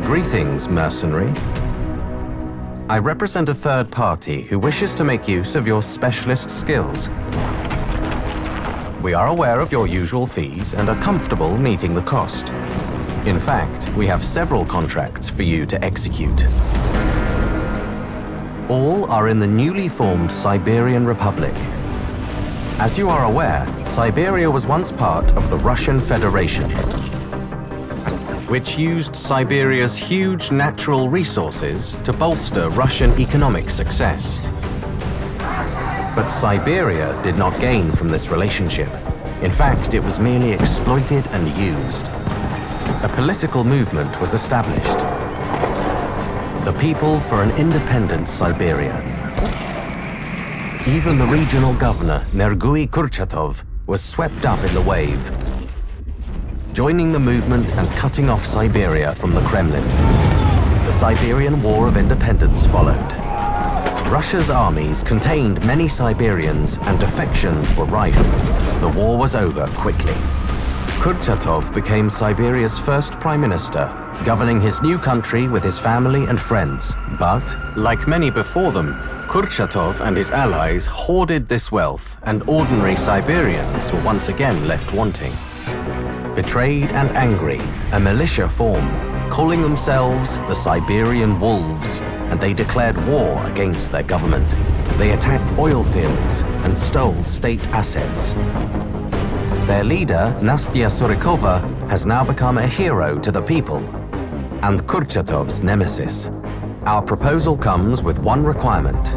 Greetings, mercenary. I represent a third party who wishes to make use of your specialist skills. We are aware of your usual fees and are comfortable meeting the cost. In fact, we have several contracts for you to execute. All are in the newly formed Siberian Republic. As you are aware, Siberia was once part of the Russian Federation, which used Siberia's huge natural resources to bolster Russian economic success. But Siberia did not gain from this relationship. In fact, it was merely exploited and used. A political movement was established. The People for an Independent Siberia. Even the regional governor, Nergui Kurchatov, was swept up in the wave, joining the movement and cutting off Siberia from the Kremlin. The Siberian War of Independence followed. Russia's armies contained many Siberians and defections were rife. The war was over quickly. Kurchatov became Siberia's first prime minister, governing his new country with his family and friends. But, like many before them, Kurchatov and his allies hoarded this wealth, and ordinary Siberians were once again left wanting. Betrayed and angry, a militia formed, calling themselves the Siberian Wolves, and they declared war against their government. They attacked oil fields and stole state assets. Their leader, Nastya Surikova, has now become a hero to the people, and Kurchatov's nemesis. Our proposal comes with one requirement.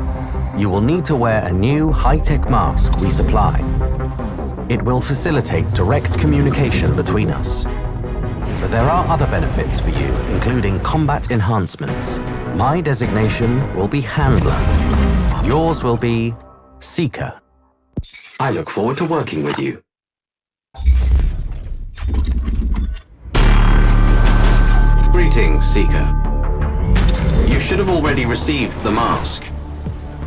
You will need to wear a new high-tech mask we supply. It will facilitate direct communication between us. But there are other benefits for you, including combat enhancements. My designation will be Handler. Yours will be Seeker. I look forward to working with you. Greetings, Seeker. You should have already received the mask.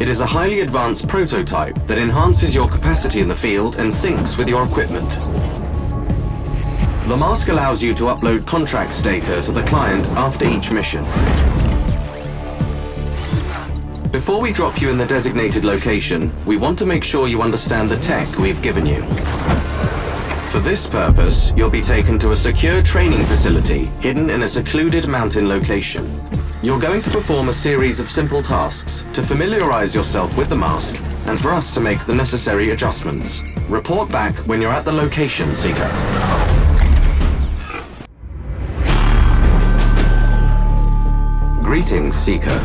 It is a highly advanced prototype that enhances your capacity in the field and syncs with your equipment. The mask allows you to upload contracts data to the client after each mission. Before we drop you in the designated location, we want to make sure you understand the tech we've given you. For this purpose, you'll be taken to a secure training facility hidden in a secluded mountain location. You're going to perform a series of simple tasks to familiarize yourself with the mask and for us to make the necessary adjustments. Report back when you're at the location, Seeker. Greetings, Seeker.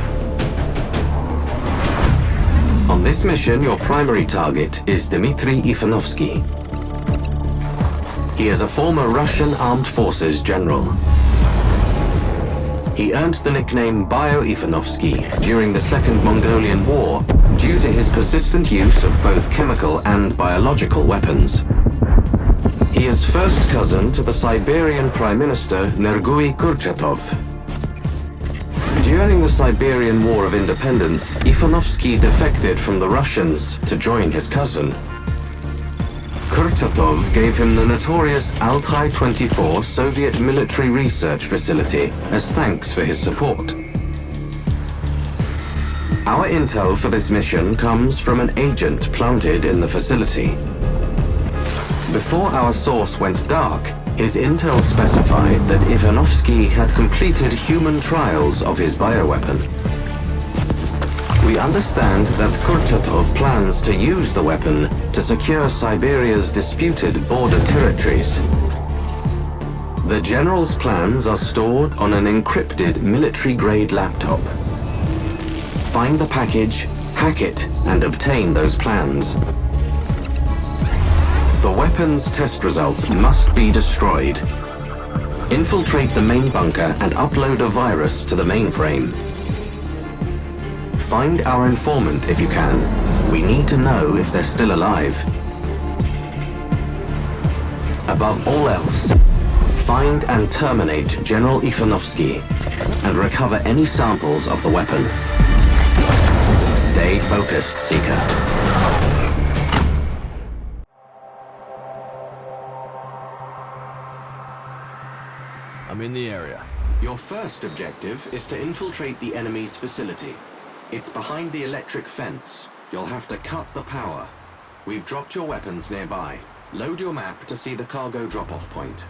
On this mission, your primary target is Dmitry Ivanovsky. He is a former Russian Armed Forces general. He earned the nickname Bio-Ivanovsky during the Second Mongolian War due to his persistent use of both chemical and biological weapons. He is first cousin to the Siberian Prime Minister Nergui Kurchatov. During the Siberian War of Independence, Ivanovsky defected from the Russians to join his cousin. Kurchatov gave him the notorious Altai-24 Soviet military research facility as thanks for his support. Our intel for this mission comes from an agent planted in the facility. Before our source went dark, his intel specified that Ivanovsky had completed human trials of his bioweapon. We understand that Kurchatov plans to use the weapon to secure Siberia's disputed border territories. The general's plans are stored on an encrypted military-grade laptop. Find the package, hack it, and obtain those plans. The weapon's test results must be destroyed. Infiltrate the main bunker and upload a virus to the mainframe. Find our informant if you can. We need to know if they're still alive. Above all else, find and terminate General Ivanovsky and recover any samples of the weapon. Stay focused, Seeker. I'm in the area. Your first objective is to infiltrate the enemy's facility. It's behind the electric fence. You'll have to cut the power. We've dropped your weapons nearby. Load your map to see the cargo drop-off point.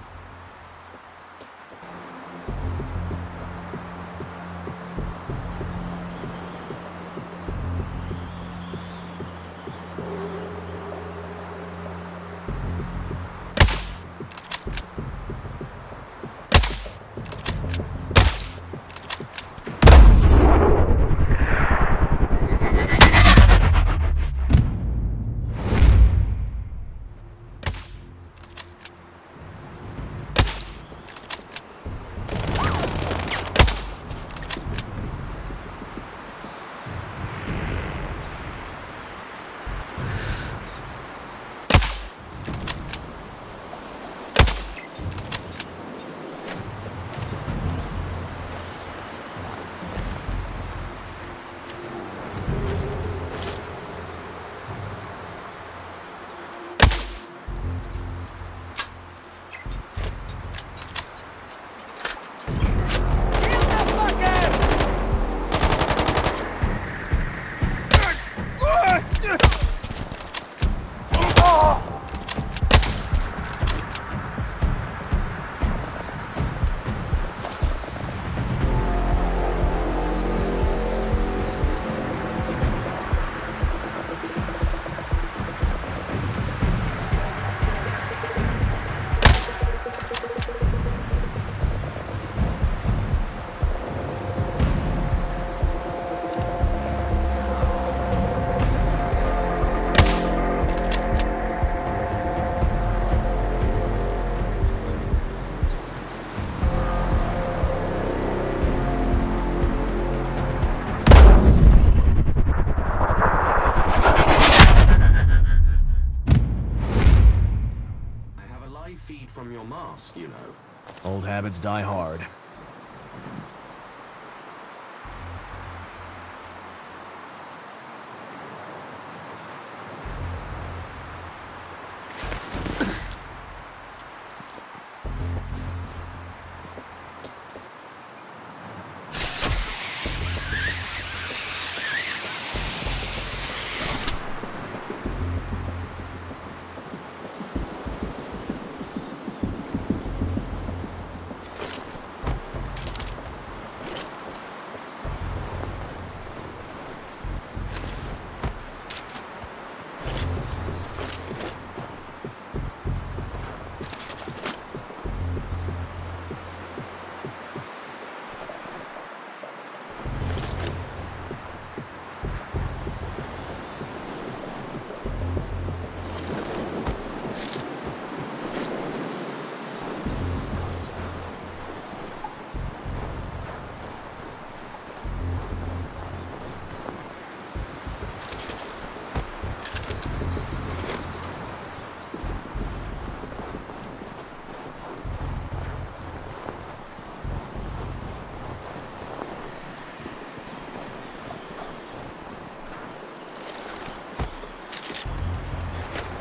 Feed from your mask, you know. Old habits die hard.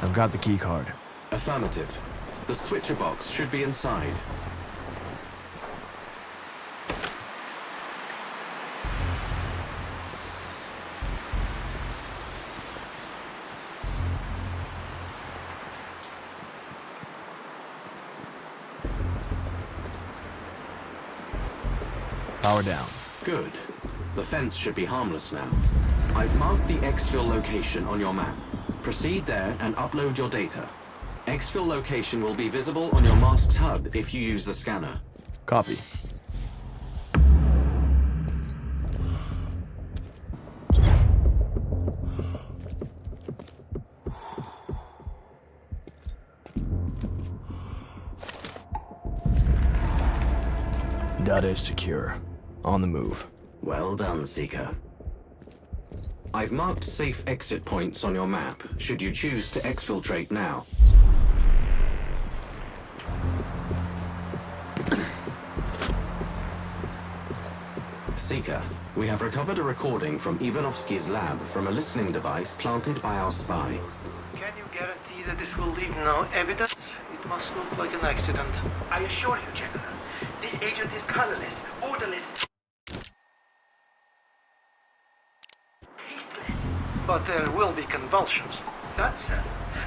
I've got the key card. Affirmative. The switcher box should be inside. Power down. Good. The fence should be harmless now. I've marked the exfil location on your map. Proceed there and upload your data. Exfil location will be visible on your mask's HUD if you use the scanner. Copy. Data is secure. On the move. Well done, Seeker. I've marked safe exit points on your map, should you choose to exfiltrate now. Seeker, we have recovered a recording from Ivanovsky's lab from a listening device planted by our spy. Can you guarantee that this will leave no evidence? It must look like an accident. I assure you, General, this agent is colorless, odorless, tasteless. But there will be convulsions. None, sir.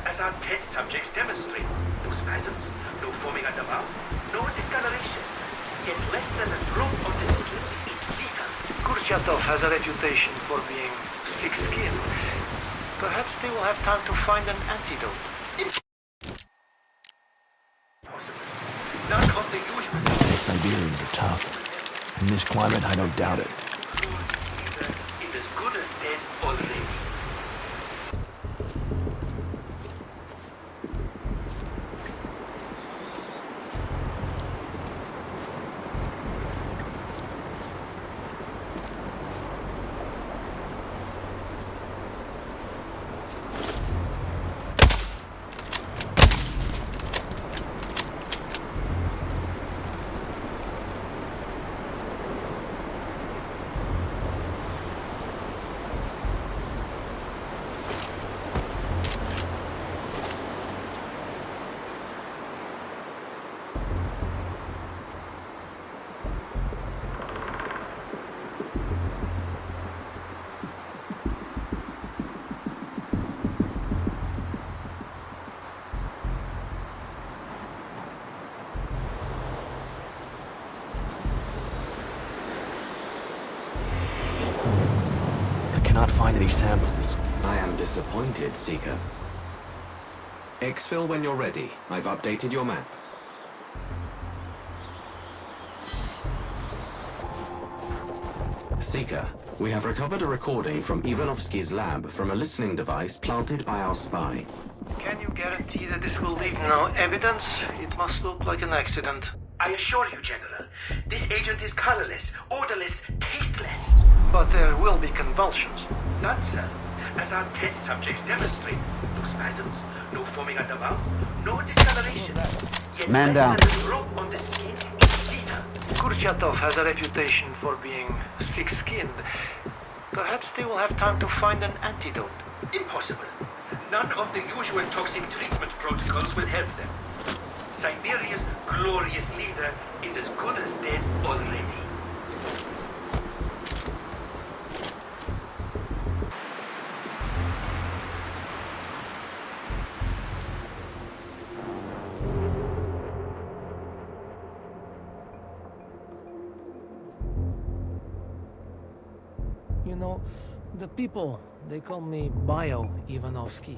As our test subjects demonstrate, no spasms, no foaming at the mouth, no discoloration. Yet less than a drop of the skin is lethal. Kurchatov has a reputation for being thick-skinned. Perhaps they will have time to find an antidote. None of the usual. They say Siberians are tough. In this climate, I don't doubt it. Is as good as dead already. Cannot find any samples. I am disappointed, Seeker. Exfil when you're ready. I've updated your map. Seeker, we have recovered a recording from Ivanovsky's lab from a listening device planted by our spy. Can you guarantee that this will leave no evidence? It must look like an accident. I assure you, General, this agent is colorless, odorless, tasteless. But there will be convulsions. None, sir. As our test subjects demonstrate, no spasms, no foaming at the mouth, no discoloration. Yet Man less down. than a drop on the skin is lethal. Kurchatov has a reputation for being thick-skinned. Perhaps they will have time to find an antidote. Impossible. None of the usual toxic treatment protocols will help them. Siberia's glorious leader is as good as dead already. You know, the people, they call me Bio Ivanovsky,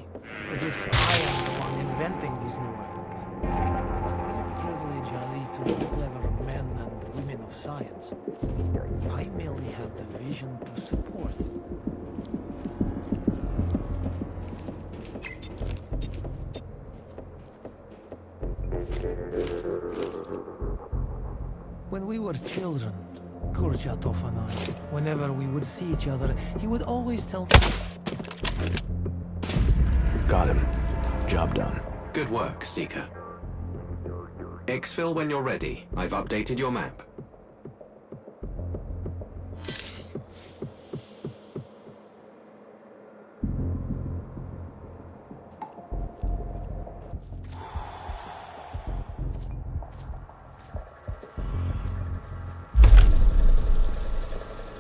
as if I am the one inventing these new weapons. That privilege I leave to the clever men and women of science. I merely have the vision to support. When we were children, Kurchatov and I, whenever we would see each other, he would always tell me... Got him. Job done. Good work, Seeker. Exfil when you're ready. I've updated your map.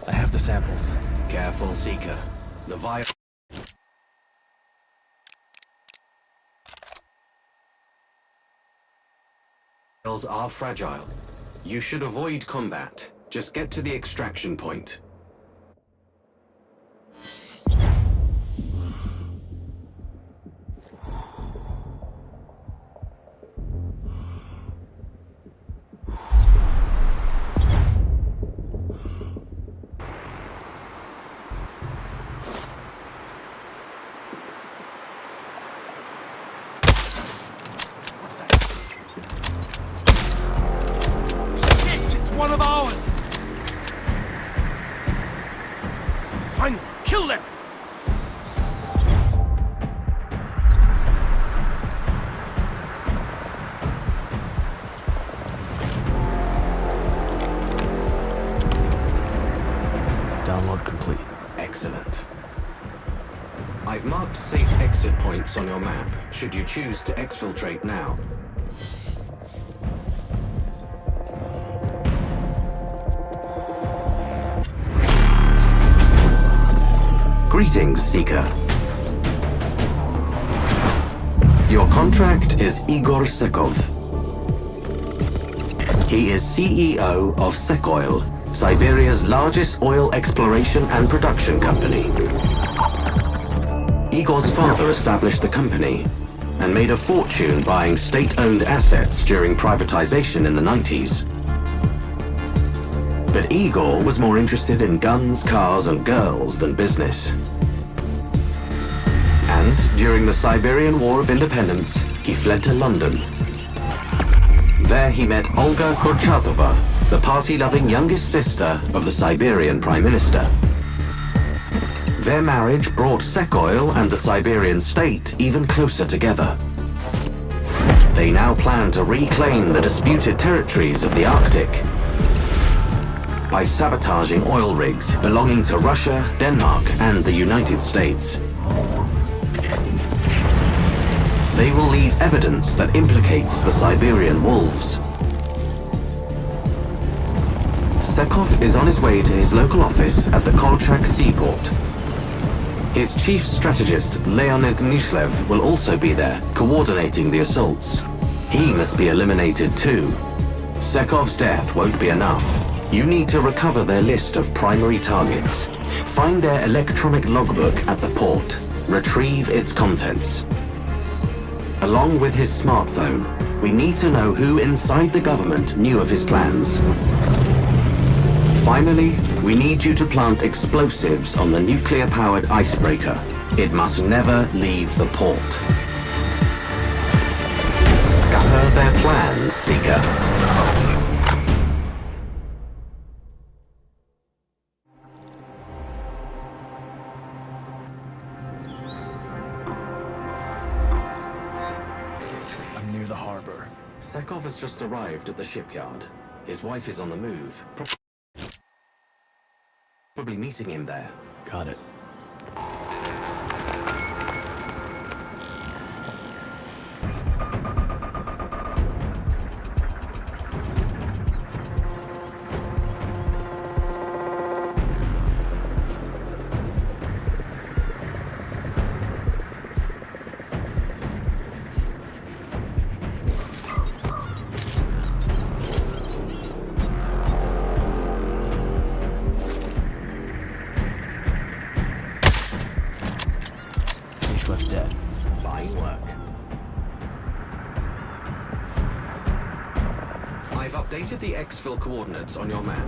I have the samples. Careful, Seeker. The vials are fragile. You should avoid combat. Just get to the extraction point. One of ours! Find them! Kill them! Download complete. Excellent. I've marked safe exit points on your map, should you choose to exfiltrate now. Greetings, Seeker. Your contract is Igor Sekov. He is CEO of Sekoil, Siberia's largest oil exploration and production company. Igor's father established the company and made a fortune buying state-owned assets during privatization in the 90s. But Igor was more interested in guns, cars, and girls than business. And during the Siberian War of Independence, he fled to London. There he met Olga Kurchatova, the party-loving youngest sister of the Siberian Prime Minister. Their marriage brought Sekoil and the Siberian state even closer together. They now plan to reclaim the disputed territories of the Arctic by sabotaging oil rigs belonging to Russia, Denmark, and the United States. They will leave evidence that implicates the Siberian wolves. Sekov is on his way to his local office at the Kolchak seaport. His chief strategist, Leonid Nishlev, will also be there, coordinating the assaults. He must be eliminated too. Sekov's death won't be enough. You need to recover their list of primary targets. Find their electronic logbook at the port. Retrieve its contents. Along with his smartphone, we need to know who inside the government knew of his plans. Finally, we need you to plant explosives on the nuclear-powered icebreaker. It must never leave the port. Scupper their plans, Seeker. I'm near the harbor. Sekov has just arrived at the shipyard. His wife is on the move. Probably meeting him there. Got it. Dead. Fine work. I've updated the exfil coordinates on your map.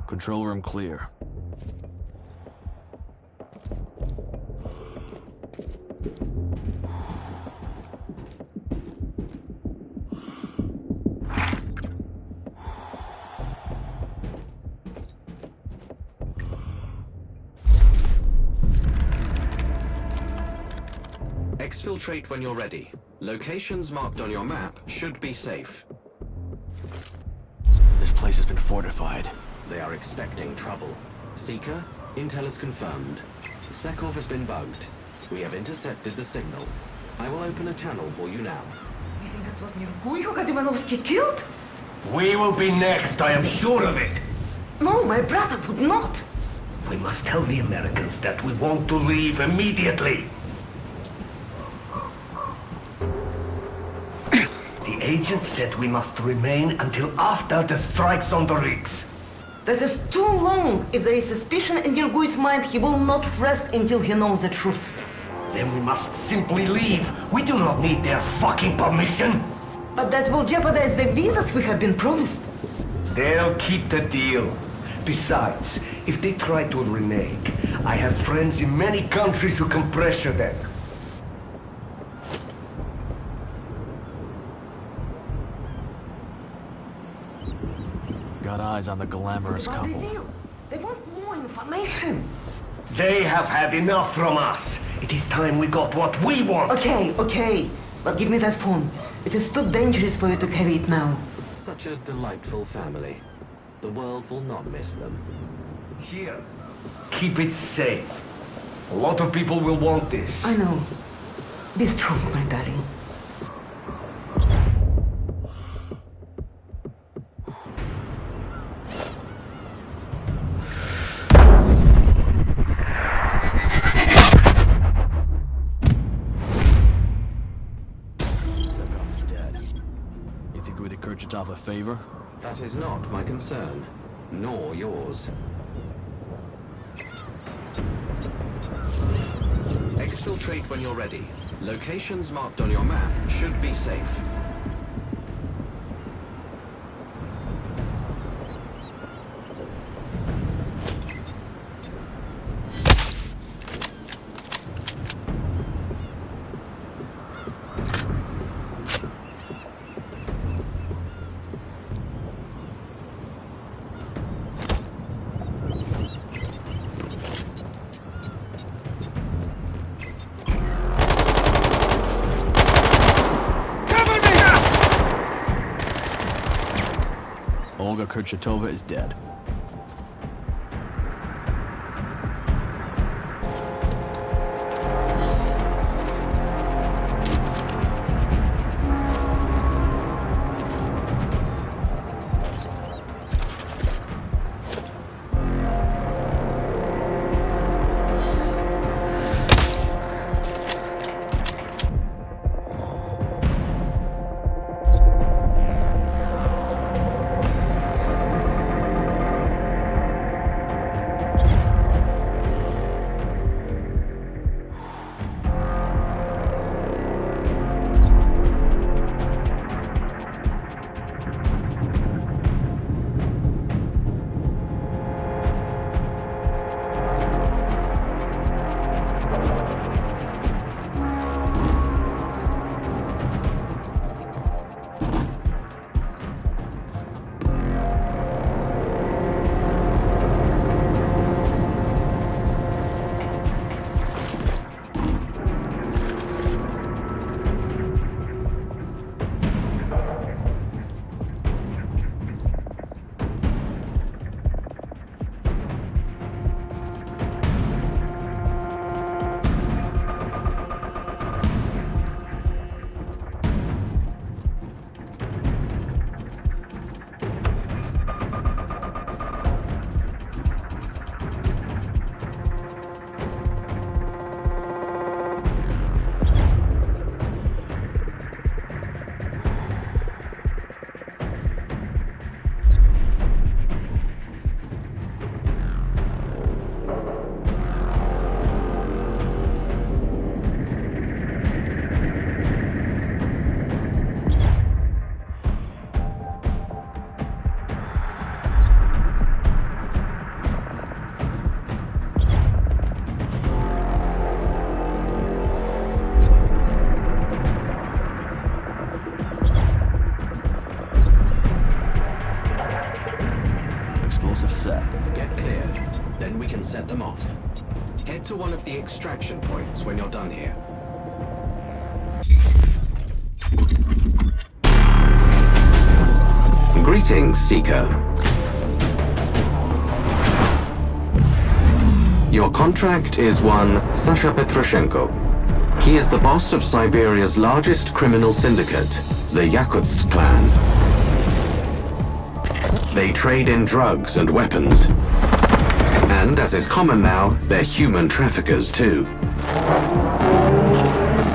Control room clear. Exfiltrate when you're ready. Locations marked on your map should be safe. This place has been fortified. They are expecting trouble. Seeker, intel is confirmed. Sekov has been bugged. We have intercepted the signal. I will open a channel for you now. You think it was Nergui who got Ivanovsky killed? We will be next, I am sure of it. No, my brother would not. We must tell the Americans that we want to leave immediately. The agent said we must remain until after the strikes on the rigs. That is too long. If there is suspicion in Nergui's mind, he will not rest until he knows the truth. Then we must simply leave. We do not need their fucking permission. But that will jeopardize the visas we have been promised. They'll keep the deal. Besides, if they try to renege, I have friends in many countries who can pressure them. Got eyes on the glamorous What about the couple. deal? They want more information. They have had enough from us. It is time we got what we want. Okay. But give me that phone. It is too dangerous for you to carry it now. Such a delightful family. The world will not miss them. Here, keep it safe. A lot of people will want this. I know. Be strong, my darling. Stekov's dead. You think we did Kurchatov a favor? That is not my concern, nor yours. Exfiltrate when you're ready. Locations marked on your map should be safe. Olga Kurchatova is dead. Get clear, then we can set them off. Head to one of the extraction points when you're done here. Greetings, Seeker. Your contract is one Sasha Petroshenko. He is the boss of Siberia's largest criminal syndicate, the Yakutsk clan. They trade in drugs and weapons. And, as is common now, they're human traffickers too.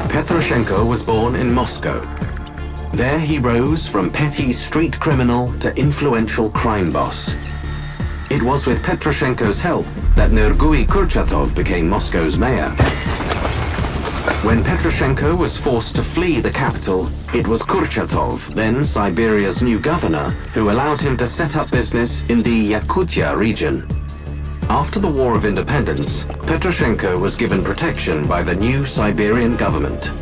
Petroshenko was born in Moscow. There he rose from petty street criminal to influential crime boss. It was with Petroshenko's help that Nergui Kurchatov became Moscow's mayor. When Petroshenko was forced to flee the capital, it was Kurchatov, then Siberia's new governor, who allowed him to set up business in the Yakutia region. After the War of Independence, Petroshenko was given protection by the new Siberian government.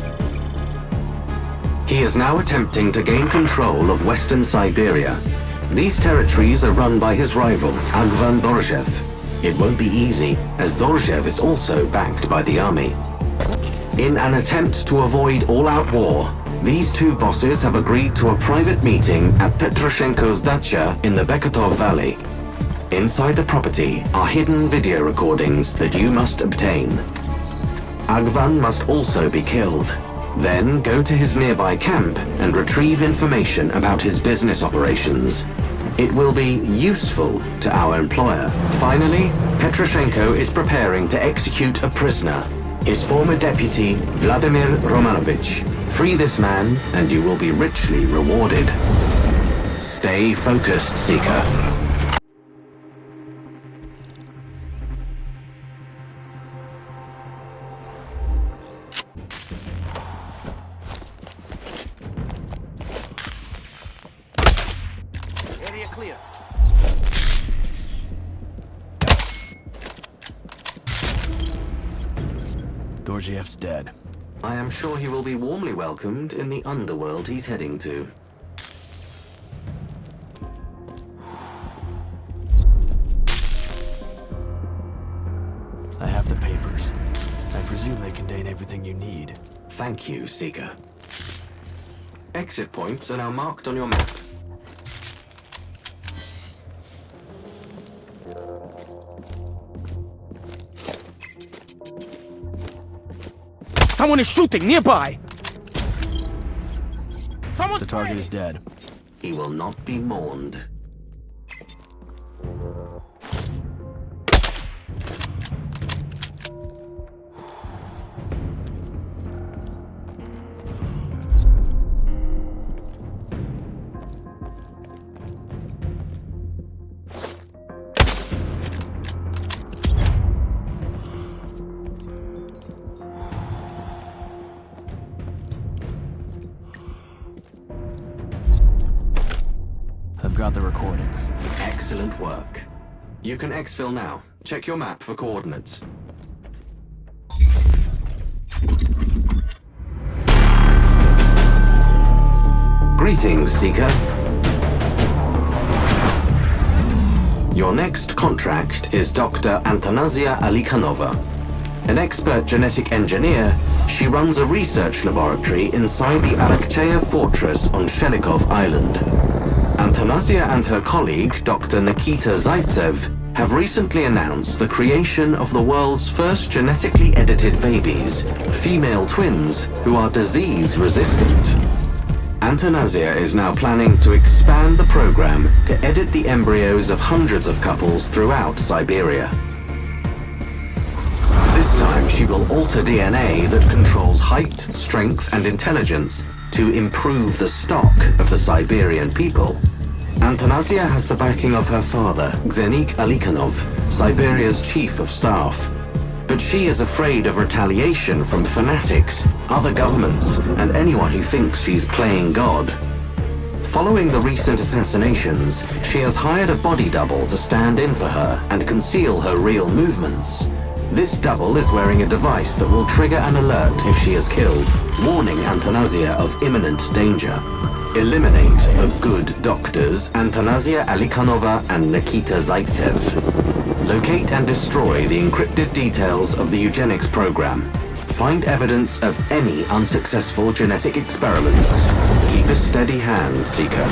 He is now attempting to gain control of Western Siberia. These territories are run by his rival, Agvan Dorjev. It won't be easy, as Dorjev is also backed by the army. In an attempt to avoid all-out war, These two bosses have agreed to a private meeting at Petroshenko's dacha in the Bekotov Valley. Inside the property are hidden video recordings that you must obtain. Agvan must also be killed. Then go to his nearby camp and retrieve information about his business operations. It will be useful to our employer. Finally, Petroshenko is preparing to execute a prisoner, his former deputy, Vladimir Romanovich. Free this man, and you will be richly rewarded. Stay focused, Seeker. Area clear. Dorjiev's dead. I am sure he will be warmly welcomed in the underworld he's heading to. I have the papers. I presume they contain everything you need. Thank you, Seeker. Exit points are now marked on your map. Someone is shooting nearby! The target is dead. He will not be mourned. I've got the recordings. Excellent work. You can exfil now. Check your map for coordinates. Greetings, Seeker. Your next contract is Dr. Antonasia Alikhanova. An expert genetic engineer, she runs a research laboratory inside the Arakcheya fortress on Shelikov Island. Antonasia and her colleague, Dr. Nikita Zaitsev, have recently announced the creation of the world's first genetically edited babies, female twins who are disease-resistant. Antonasia is now planning to expand the program to edit the embryos of hundreds of couples throughout Siberia. This time she will alter DNA that controls height, strength, and intelligence to improve the stock of the Siberian people. Antonasia has the backing of her father, Xenik Alikhanov, Siberia's chief of staff. But she is afraid of retaliation from fanatics, other governments, and anyone who thinks she's playing God. Following the recent assassinations, she has hired a body double to stand in for her and conceal her real movements. This double is wearing a device that will trigger an alert if she is killed, warning Antonasia of imminent danger. Eliminate the good doctors, Antonasia Alikhanova and Nikita Zaitsev. Locate and destroy the encrypted details of the eugenics program. Find evidence of any unsuccessful genetic experiments. Keep a steady hand, Seeker.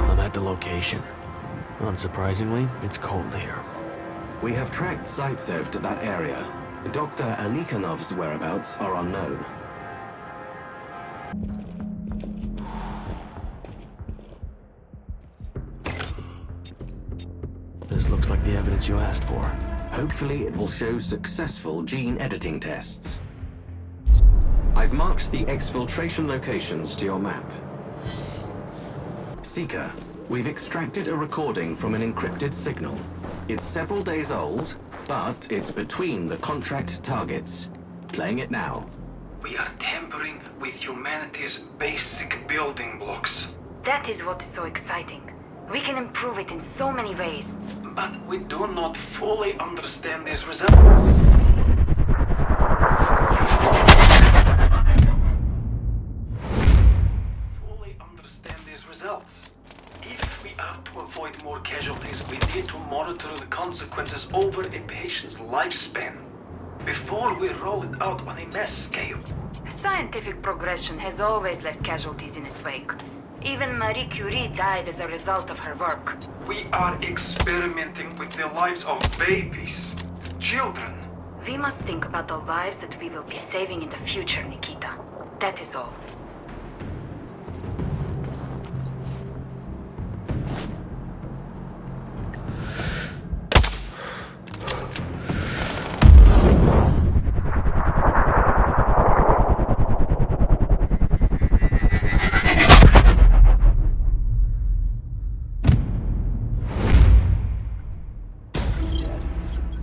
I'm at the location. Unsurprisingly, it's cold here. We have tracked Zaitsev to that area. Dr. Alikhanov's whereabouts are unknown. This looks like the evidence you asked for. Hopefully it will show successful gene editing tests. I've marked the exfiltration locations to your map. Seeker, we've extracted a recording from an encrypted signal. It's several days old, but it's between the contract targets. Playing it now. We are tampering with humanity's basic building blocks. That is what is so exciting. We can improve it in so many ways. But we do not fully understand these results. If we are to avoid avoid more casualties, we need to monitor the consequences over a patient's lifespan before we roll it out on a mass scale. Scientific progression has always left casualties in its wake. Even Marie Curie died as a result of her work. We are experimenting with the lives of babies, children. We must think about the lives that we will be saving in the future, Nikita. That is all.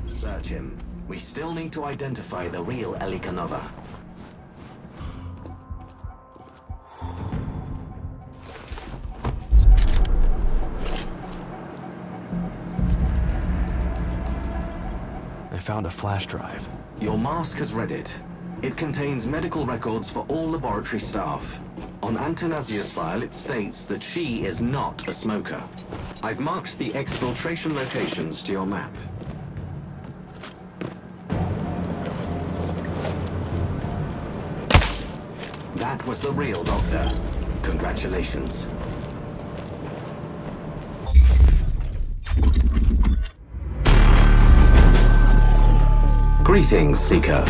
Search him. We still need to identify the real Elikanova. I found a flash drive. Your mask has read it. It contains medical records for all laboratory staff. On Antanasia's file, it states that she is not a smoker. I've marked the exfiltration locations to your map. That was the real doctor. Congratulations. Greetings, Seeker.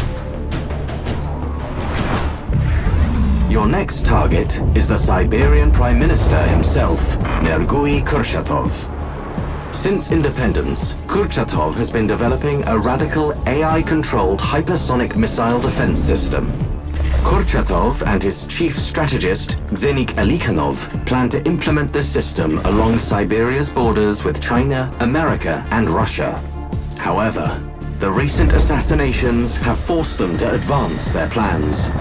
Your next target is the Siberian Prime Minister himself, Nergui Kurchatov. Since independence, Kurchatov has been developing a radical AI-controlled hypersonic missile defense system. Kurchatov and his chief strategist, Xenik Elikanov, plan to implement this system along Siberia's borders with China, America, and Russia. However, the recent assassinations have forced them to advance their plans.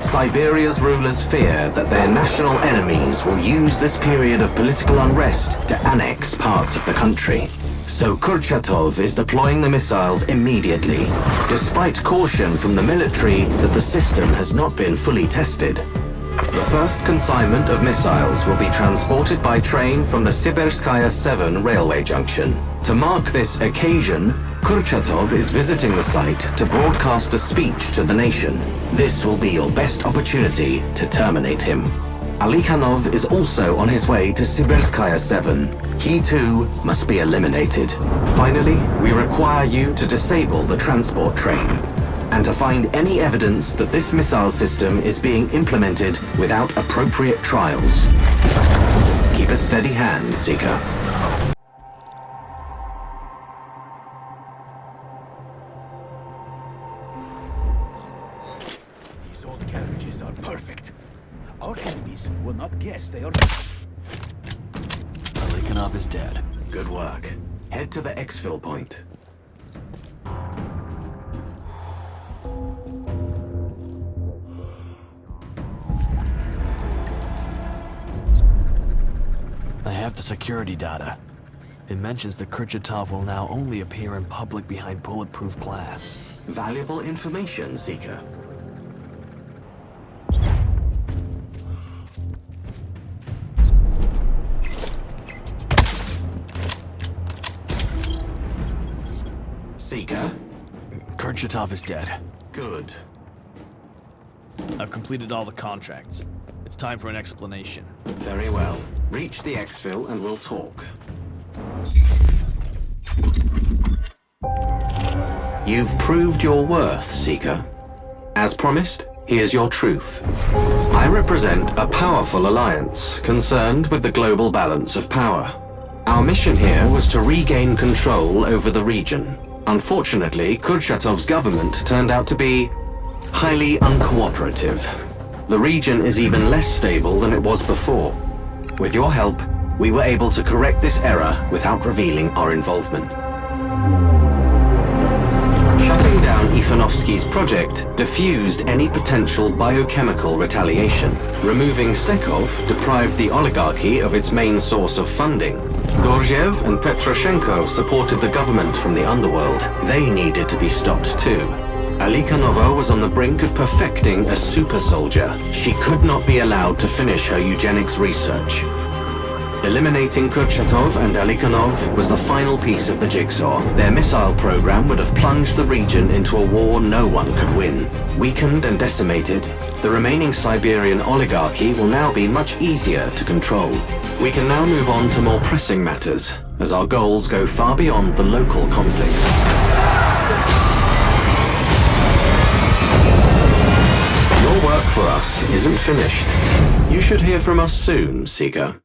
Siberia's rulers fear that their national enemies will use this period of political unrest to annex parts of the country. So Kurchatov is deploying the missiles immediately, despite caution from the military that the system has not been fully tested. The first consignment of missiles will be transported by train from the Sibirskaya 7 railway junction. To mark this occasion, Kurchatov is visiting the site to broadcast a speech to the nation. This will be your best opportunity to terminate him. Elikanov is also on his way to Sibirskaya 7. He too must be eliminated. Finally, we require you to disable the transport train and to find any evidence that this missile system is being implemented without appropriate trials. Keep a steady hand, Seeker. These old carriages are perfect. Our enemies will not guess they are... Elikanov is dead. Good work. Head to the exfil point. I have the security data. It mentions that Kurchatov will now only appear in public behind bulletproof glass. Valuable information, Seeker. Seeker? Kurchatov is dead. Good. I've completed all the contracts. It's time for an explanation. Very well. Reach the exfil and we'll talk. You've proved your worth, Seeker. As promised, here's your truth. I represent a powerful alliance concerned with the global balance of power. Our mission here was to regain control over the region. Unfortunately, Kurchatov's government turned out to be highly uncooperative. The region is even less stable than it was before. With your help, we were able to correct this error without revealing our involvement. Shutting down Ivanovsky's project diffused any potential biochemical retaliation. Removing Sekov deprived the oligarchy of its main source of funding. Dorjev and Petroshenko supported the government from the underworld. They needed to be stopped too. Elikanova was on the brink of perfecting a super soldier. She could not be allowed to finish her eugenics research. Eliminating Kurchatov and Alikanov was the final piece of the jigsaw. Their missile program would have plunged the region into a war no one could win. Weakened and decimated, the remaining Siberian oligarchy will now be much easier to control. We can now move on to more pressing matters, as our goals go far beyond the local conflicts. Your work for us isn't finished. You should hear from us soon, Seeker.